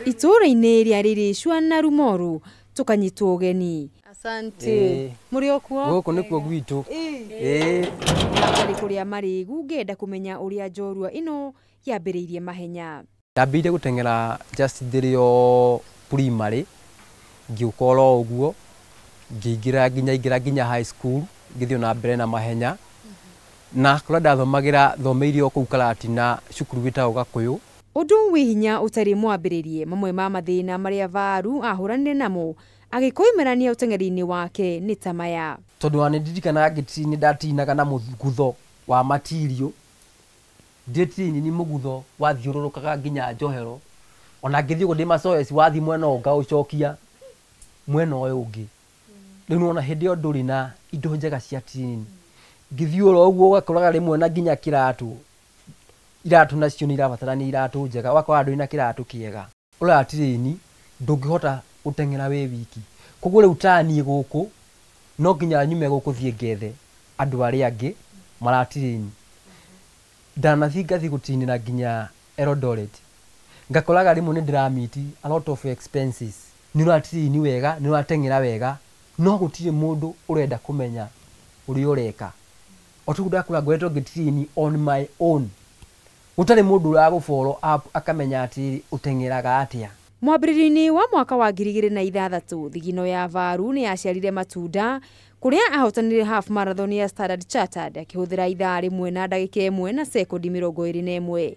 Itũũra-inĩ rĩa rĩrĩcua na Rumoru tukanyitwo ũgeni. Asante. Muri okuo? Gũkũ nĩkuo gwitũ. Arĩ kũrĩa marĩ ngenda kumenya ũrĩa njorua ino yambĩrĩirie mahenya. Ndambĩire gũteng'era just ndĩrĩ o primary, ngĩũkora ũguo, ngĩingĩra nginya high school, ngĩthiĩ na mbere na mahenya. Na kũrĩa ndathomagĩra thomeirio kũu Karatina cukuru wĩtagwo Gakũyũ. Ũndũ wĩ hinya ũtarĩ mwambĩrĩrie, mamwe ma mathĩna marĩa Varu ahũranire namo agĩkoimerania ũteng'eri-inĩ wake nĩ ta maya. Tondũ wanĩndirikanaga gĩtiri-inĩ ndatinaga na mũgutho wa material. Ndĩtiri-inĩ nĩ mũgutho wathiũrũrũkaga nginya njohero. Ona ngĩthiĩ ũguo ndĩ macoeci wathiĩ mwena ũyũ ngaũcokia mwena ũyũ ũngĩ. Rĩu ona hĩndĩ ĩyo ndũrĩ na indo njega cia tiri-inĩ. Ngĩthiũra ũguo ũgakoraga rĩmwe na nginya kĩratũ. Iratũ nacio nĩ irabatarania iratũ njega, ũgakora ndũrĩ na kĩratũ kĩega. Ũrĩa tiri-inĩ ndũngĩhota gũteng'era wĩ wiki. Koguo rĩu taniĩ gũkũ no nginya nyume gũkũ thiĩ ngethe andũ arĩa angĩ maratiri-inĩ. Ndanathiĩ ngathiĩ gũtinĩra nginya Eldoret. Ngakoraga rĩmwe nĩ ndĩramiti a lot of expenses. Nĩ ũratiri-inĩ wega, nĩ ũrateng'era wega, no gũtirĩ mũndũ ũrenda kũmenya ũrĩa ũreka. Otugu ndakora ngoretwo ngĩtiri-inĩ on my own. Gũtarĩ mũndũ ũragũ-follow up akamenya atĩ ũteng'eraga atĩa. Mwambĩrĩrio-inĩ wa mwaka wa 2006, thigino ya Varu nĩ yaciarire matunda kũrĩa ahotanire half marathon ya Standard Chartered akĩhũthĩra ithaa rĩmwe na ndagĩka 1 na sekondi 21,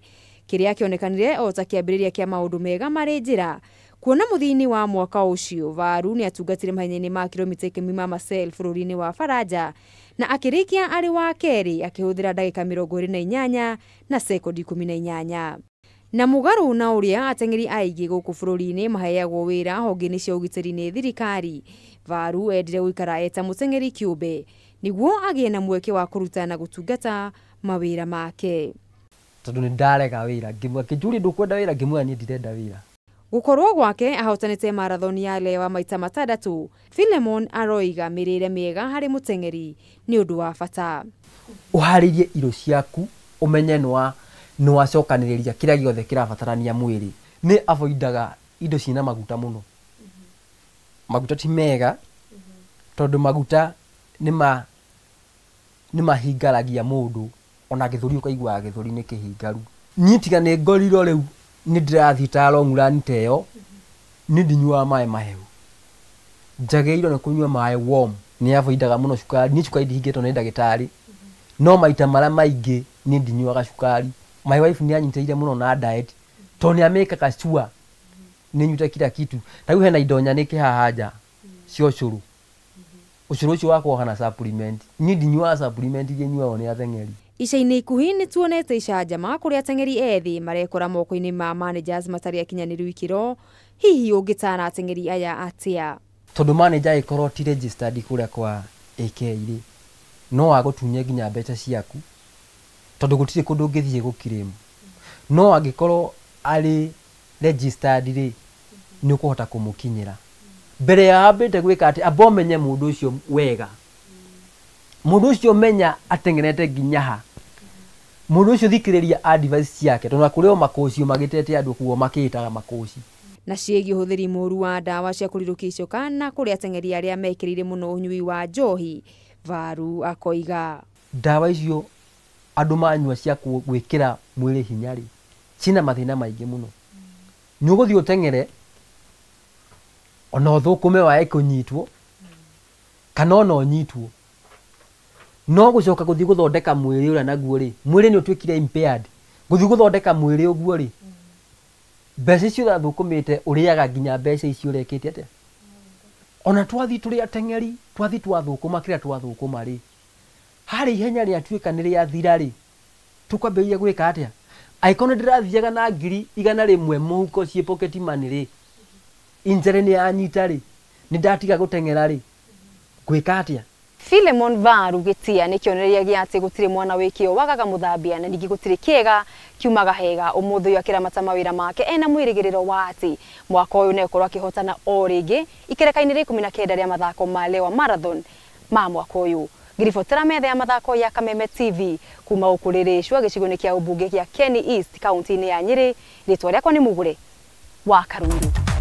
kĩrĩa kĩonekanire o ta kĩambĩrĩria kĩa maũndũ mega marĩ njĩra. Kuona mũthia-inĩ wa mwaka ũcio, Varu nĩ atungatire mahenya-inĩ ma kilomita 10 ma Marseille bũrũri-inĩ wa Faranja na akĩrĩkia arĩ wa kerĩ akĩhũthĩra ndagĩka 28 na sekondi 18. Na mũgarũ na ũrĩa ateng'eri aingĩ gũkũ bũrũri-inĩ maheagwo wĩra honge-inĩ cia ũgitĩri nĩ thirikari, Varu endire gũikara eta mũteng'eri kĩũmbe nĩguo agĩe na mweke wa kũruta na gũtungata mawĩra make. Tondũ nĩ ndarega wĩra, ngĩmwĩra ndũkwenda wĩra, ngĩmwĩra niĩ ndirenda wĩra. Gũkorwo gwake ahotanĩte marathon ya Lewa maita 6, Philemon aroiga mĩrĩre mĩega harĩ mũteng'eri nĩ ũndũ wa bata. Ũharĩrie irio ciaku, ũmenye nĩ wacokanĩrĩria kĩrĩa gĩothe kĩrabatarania mwĩrĩ. Nĩ avoidaga indo ciĩna maguta mũno. Maguta ti mega, tondũ maguta nĩ mahingaragia mũndũ, ona gĩthũri ũkaiguaga gĩthũri nĩ kĩhingaru. Niĩ tiga nĩ ngorirwo rĩu nĩ ndĩrathiĩ ta long run ta ĩyo, nĩ ndinyuaga maĩ mahehu. Njagĩrĩirwo nĩ kũnyua maĩ warm, nĩ avoidaga mũno cukari. Niĩ cukari ndihingĩtwo nĩ ndagĩtarĩ, no maita marĩa maingĩ nĩ ndinyuaga cukari. My wife nĩ anyitĩrĩire mũno na diet, tondũ nĩ amĩkaga sure nĩ nyuta kila kitu. Na rĩu hena indo nyanĩke haha nja cia ũcũrũ. Ũcũrũ ũcio wakwa hana supplement. Niĩ ndinyuaga supplement iria inyuagwo nĩ ateng'eri. Ica-inĩ ikuhĩ nĩ tuonete icanjama kũrĩa ateng'eri ethĩ marekora moko-inĩ ma managers matarĩ akinyanĩru ikĩro. Hihi ũngĩtara ateng'eri aya atĩa? Tondũ manager ĩkorwo ti registered kũrĩa kwa AK-rĩ, no agũtunye nginya mbeca ciaku, tondũ gũtirĩ kũndũ ũngĩthiĩ gũkirĩmu. No angĩkorwo arĩ registered-rĩ, nĩ ũkũhota kũmũkinyĩra. Mbere ya ambĩte gwĩka atĩ amba ũmenye mũndũ ũcio wega. Mũndũ ũcio menya ateng'erete nginya ha. Mũndũ ũcio thikĩrĩria advice ciake, tondũ kũrĩ o makoci magĩtete andũ kuo makĩĩtaga makoci. Na ciĩgiĩ ũhũthĩri mũũru wa ndawa cia kũrirũkia icoka na kũrĩ ateng'eri arĩa mekĩrĩire mũno ũnyui wa njohi, Varu akoiga ndawa icio andũ manyua cia gwĩkĩra mwĩrĩ hinya-rĩ, cina mathĩna maingĩ mũno. Nĩ ũgũthiĩ ũteng'ere, ona ũthũkũme wae kũnyitwo, kana ona ũnyitwo. No gũcoka gũthiĩ gũthondeka mwĩrĩ ũrĩa naguo-rĩ, mwĩrĩ nĩ ũtuĩkire impaired. Gũthiĩ gũthondeka mwĩrĩ ũguo-rĩ, mbeca icio ũrathũkũmĩte ũrĩaga nginya mbeca icio ũrekĩte atĩa. Ona twathiĩ tũrĩ ateng'eri, twathiĩ twathũkũma kĩrĩa twathũkũma-rĩ, harĩ ihenya rĩatuĩka nĩ rĩathira-rĩ, tũkwambĩrĩria gwĩka atĩa? Angĩkorwo nĩ ndĩrathiaga na 100 mũhuko ciĩ pocket money-rĩ, injury nĩ yanyita-rĩ, nĩ ndatiga gũteng'era-rĩ, gwĩka atĩa? Philemon Varu gĩtia nĩ kĩonereria gĩa atĩ gũtirĩ mwana wĩkĩo wagaga mũthambia na ningĩ gũtirĩ kĩega kiumaga hega. Ũmũthĩ ũyũ akĩramata mawĩra make ena mwĩrĩgĩrĩro wa atĩ mwaka ũyũ nĩ ũkorwo akĩhotana o rĩngĩ ikereka-inĩ rĩa 19 rĩa mathako ma Lewa Marathon ma mwaka ũyũ. ngiribotera metha ya mathako ya Kameme TV kuma ukuririshwa gicigo-ini kia ubunge kia Keni East kaunti-ini ya Nyeri. Ritwa riakwa ni Mugure wa Karundu.